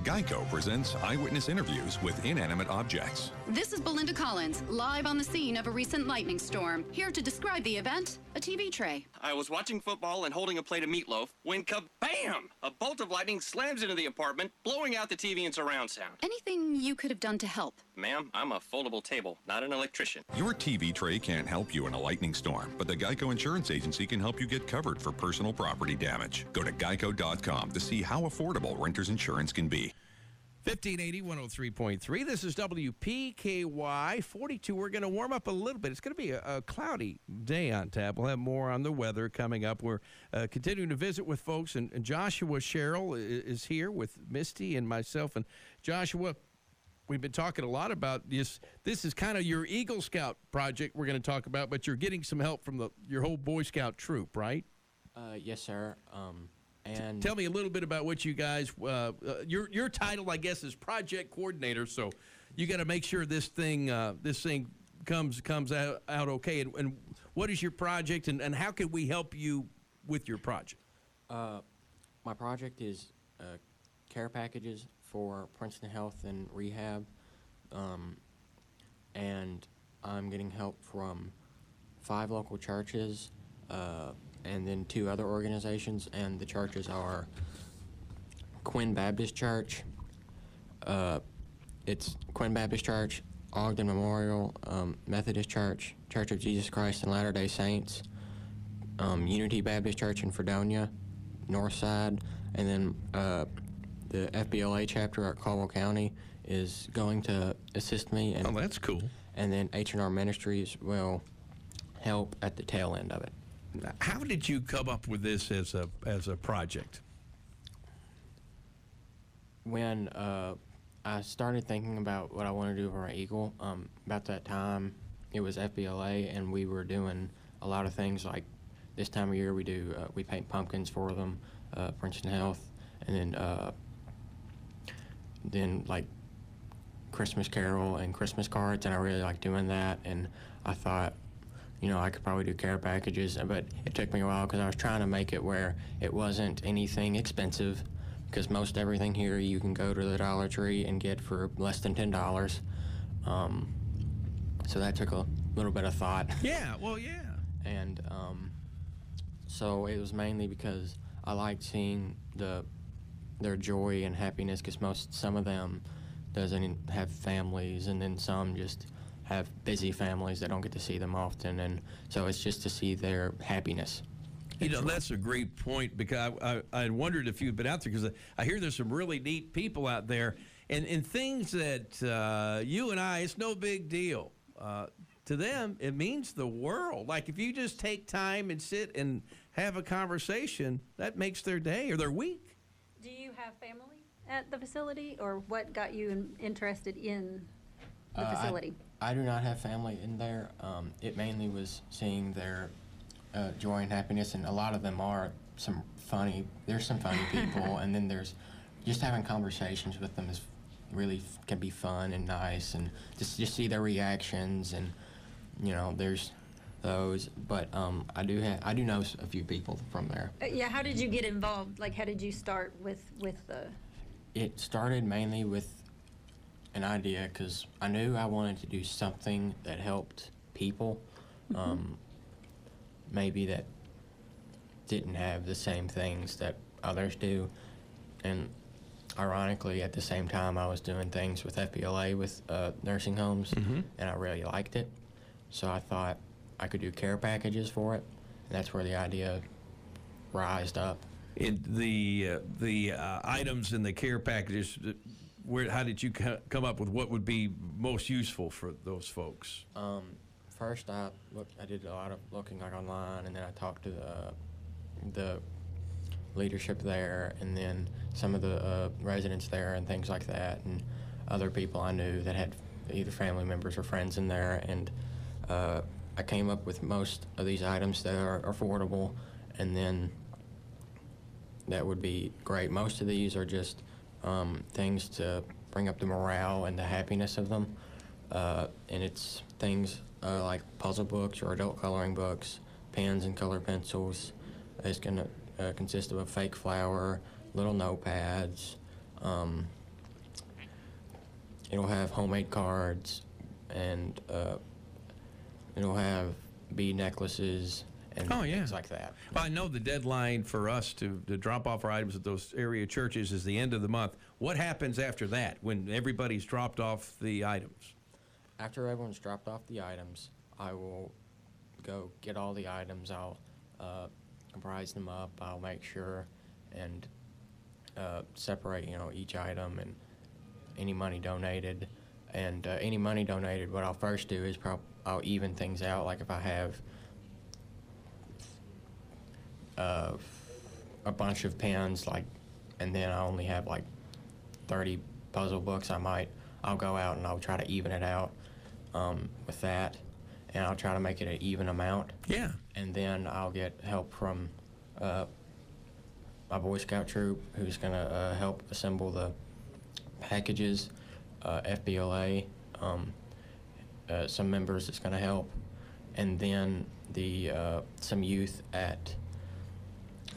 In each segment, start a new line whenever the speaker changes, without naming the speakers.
Geico presents eyewitness interviews with inanimate objects.
This is Belinda Collins, live on the scene of a recent lightning storm. Here to describe the event, a TV tray.
I was watching football and holding a plate of meatloaf when kabam! A bolt of lightning slams into the apartment, blowing out the TV and surround sound.
Anything you could have done to help?
Ma'am, I'm a foldable table, not an electrician.
Your TV tray can't help you in a lightning storm, but the Geico Insurance Agency can help you get covered for personal property damage. Go to geico.com to see how affordable renter's insurance can be.
1580, 103.3. This is WPKY 42. We're going to warm up a little bit. It's going to be a cloudy day on tap. We'll have more on the weather coming up. We're continuing to visit with folks, and Joshua Sherill is here with Misty and myself. And Joshua, we've been talking a lot about this. This is kind of your Eagle Scout project we're going to talk about, but you're getting some help from your whole Boy Scout troop, right?
Yes, sir. And
tell me a little bit about what you guys, your title, I guess, is project coordinator. So you got to make sure this thing comes out okay. And what is your project, and how can we help you with your project?
My project is care packages for Princeton Health and Rehab, and I'm getting help from 5 local churches. And then 2 other organizations, and the churches are Quinn Baptist Church. It's Quinn Baptist Church, Ogden Memorial, Methodist Church, Church of Jesus Christ and Latter-day Saints, Unity Baptist Church in Fredonia, Northside, and then the FBLA chapter at Caldwell County is going to assist me. And,
oh, that's cool.
And then H&R Ministries will help at the tail end of it.
How did you come up with this as a project?
When I started thinking about what I want to do for my Eagle, about that time, it was FBLA, and we were doing a lot of things. Like this time of year, we paint pumpkins for them, Princeton Health, and then like Christmas Carol and Christmas cards, and I really like doing that. And I thought, I could probably do care packages, but it took me a while because I was trying to make it where it wasn't anything expensive, because most everything here you can go to the Dollar Tree and get for less than $10. So that took a little bit of thought.
Yeah, well, yeah.
And so it was mainly because I liked seeing their joy and happiness, because some of them doesn't have families, and then some just have busy families that don't get to see them often, and so it's just to see their happiness.
That's a great point, because I wondered if you'd been out there, because I hear there's some really neat people out there, and things that you and I, it's no big deal. To them, it means the world. Like if you just take time and sit and have a conversation, that makes their day or their week.
Do you have family at the facility, or what got you interested in the facility?
I do not have family in there. It mainly was seeing their joy and happiness, and a lot of them are there's some funny people, and then there's just having conversations with them can be fun and nice, and just see their reactions, and there's those. But I do know a few people from there.
Yeah, how did you get involved? Like, how did you start with the?
It started mainly with an idea, because I knew I wanted to do something that helped people, maybe that didn't have the same things that others do. And ironically, at the same time, I was doing things with FBLA with nursing homes, and I really liked it. So I thought I could do care packages for it, and that's where the idea rised up.
The items in the care packages, how did you come up with what would be most useful for those folks?
First, I did a lot of looking online, and then I talked to the leadership there, and then some of the residents there and things like that, and other people I knew that had either family members or friends in there, and I came up with most of these items that are affordable, and then that would be great. Most of these are just things to bring up the morale and the happiness of them, and it's things like puzzle books or adult coloring books, pens and color pencils. It's going to consist of a fake flower, little notepads, it'll have homemade cards, and it'll have bead necklaces and things like that.
Well, I know the deadline for us to drop off our items at those area churches is the end of the month. What happens after that when everybody's dropped off the items?
After everyone's dropped off the items, I will go get all the items. I'll comprise them up. I'll make sure and separate, each item and any money donated. And any money donated, what I'll first do is I'll even things out. Like if I have a bunch of pens, and then I only have 30 puzzle books, I'll go out and I'll try to even it out with that, and I'll try to make it an even amount.
Yeah.
And then I'll get help from my Boy Scout troop, who's going to help assemble the packages, FBLA, some members that's going to help, and then some youth at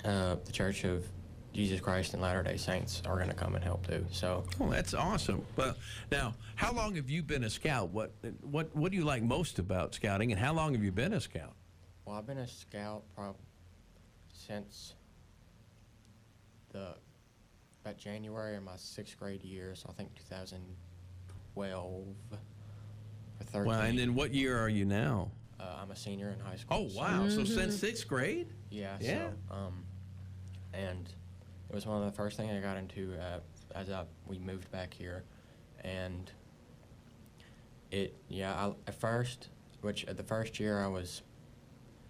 the Church of Jesus Christ and Latter-day Saints are going to come and help too. So,
that's awesome. Well, now, how long have you been a scout? What do you like most about scouting, and how long have you been a scout?
Well, I've been a scout probably since about January of my 6th grade year, so I think 2012 or 13.
Well, and then what year are you now?
I'm a senior in high school.
Oh, wow. So since 6th grade?
Yeah.
Yeah.
So, and it was one of the first things I got into as we moved back here, and at first, the first year I was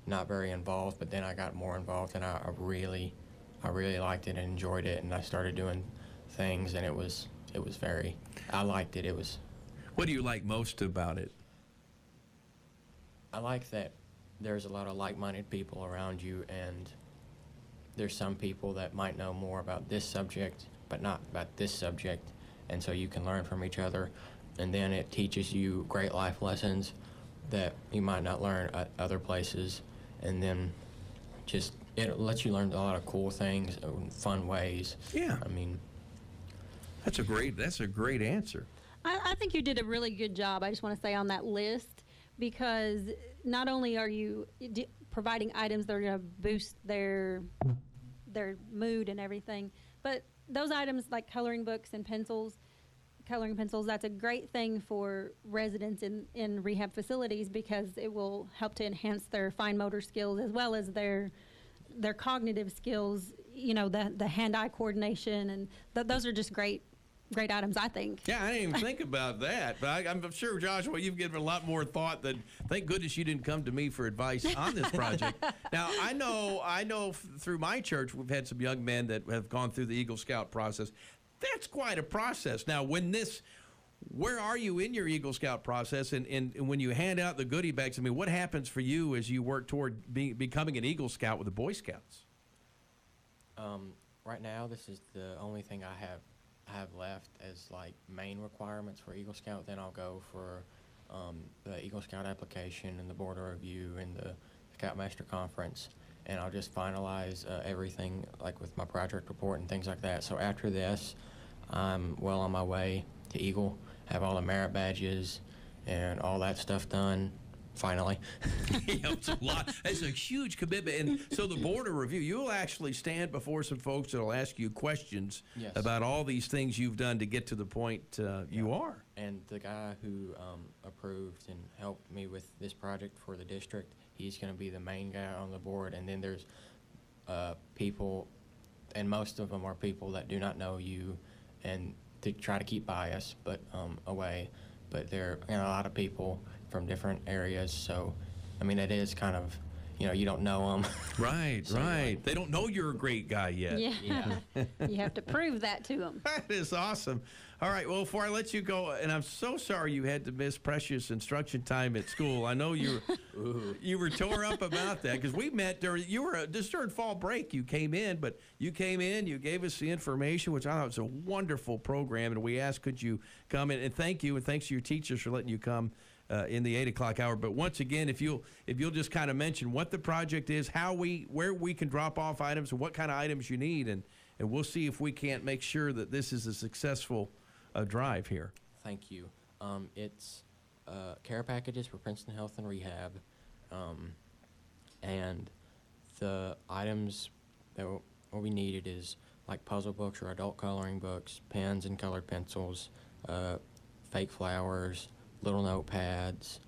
not very involved, but then I got more involved, and I really liked it and enjoyed it, and I started doing things, and I liked it.
What do you like most about it?
I like that there's a lot of like-minded people around you, and there's some people that might know more about this subject, but not about this subject, and so you can learn from each other, and then it teaches you great life lessons that you might not learn at other places, and then it lets you learn a lot of cool things in fun ways.
Yeah.
I mean,
that's a great answer.
I think you did a really good job, I just want to say, on that list, because not only are you providing items that are going to boost their mood and everything, but those items like coloring books and coloring pencils, that's a great thing for residents in rehab facilities, because it will help to enhance their fine motor skills as well as their cognitive skills, the hand-eye coordination, and those are just great items, I think.
Yeah, I didn't even think about that, but I'm sure, Joshua, you've given a lot more thought than, thank goodness you didn't come to me for advice on this project. Now, I know through my church, we've had some young men that have gone through the Eagle Scout process. That's quite a process. Now, where are you in your Eagle Scout process, and when you hand out the goodie bags, I mean, what happens for you as you work toward becoming an Eagle Scout with the Boy Scouts?
Right now, this is the only thing I have left as main requirements for Eagle Scout. Then I'll go for the Eagle Scout application and the board review and the Scoutmaster Conference, and I'll just finalize everything with my project report and things like that. So after this, I'm well on my way to Eagle, have all the merit badges and all that stuff done. Finally.
Yeah, it's a lot. It's a huge commitment. And so the board of review, you'll actually stand before some folks that will ask you questions about all these things you've done to get to the point you are.
And the guy who approved and helped me with this project for the district, he's going to be the main guy on the board. And then there's people, and most of them are people that do not know you, and to try to keep bias away. But there are a lot of people from different areas, so I mean, it is kind of, you don't know them.
Right, so right. They don't know you're a great guy yet.
Yeah. You have to prove that to them.
That is awesome. All right, well, before I let you go, and I'm so sorry you had to miss precious instruction time at school. I know you were tore up about that, because we met during fall break. You came in, you gave us the information, which I thought was a wonderful program, and we asked, could you come in, and thank you, and thanks to your teachers for letting you come in the 8 o'clock hour. But once again, if you'll just kind of mention what the project is, where we can drop off items, and what kind of items you need, and we'll see if we can't make sure that this is a successful drive here.
Thank you. It's care packages for Princeton Health and Rehab, and the items that what we needed is like puzzle books or adult coloring books, pens and colored pencils, fake flowers, little notepads,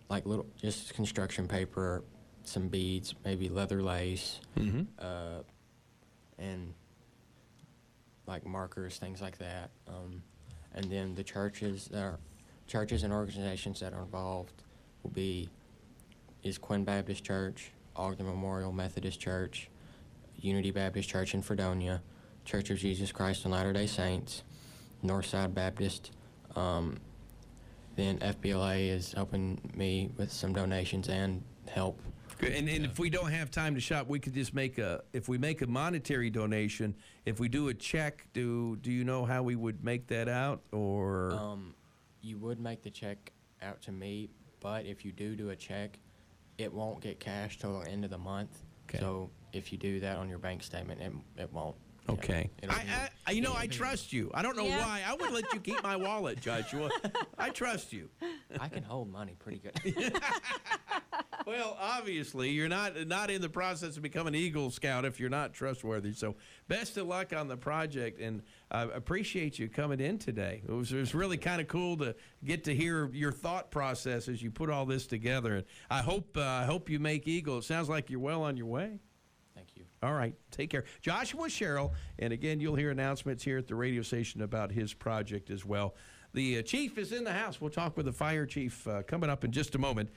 like little just construction paper, some beads, maybe leather lace, and like markers, things like that. And then the churches and organizations that are involved is Quinn Baptist Church, Ogden Memorial Methodist Church, Unity Baptist Church in Fredonia, Church of Jesus Christ and Latter-day Saints, Northside Baptist. Then FBLA is helping me with some donations and help.
And if we don't have time to shop, we could just if we make a monetary donation, if we do a check, do you know how we would make that out? Or
you would make the check out to me, but if you do a check, it won't get cashed till the end of the month.
Okay.
So if you do that on your bank statement, it won't.
Okay. I trust you. I don't know why. I would let you keep my wallet, Joshua. I trust you.
I can hold money pretty good.
Well, obviously, you're not in the process of becoming an Eagle Scout if you're not trustworthy. So best of luck on the project, and I appreciate you coming in today. It was really kind of cool to get to hear your thought process as you put all this together. And I hope you make Eagle. It sounds like you're well on your way.
Thank you.
All right. Take care. Joshua Sherill. And again, you'll hear announcements here at the radio station about his project as well. The chief is in the house. We'll talk with the fire chief coming up in just a moment.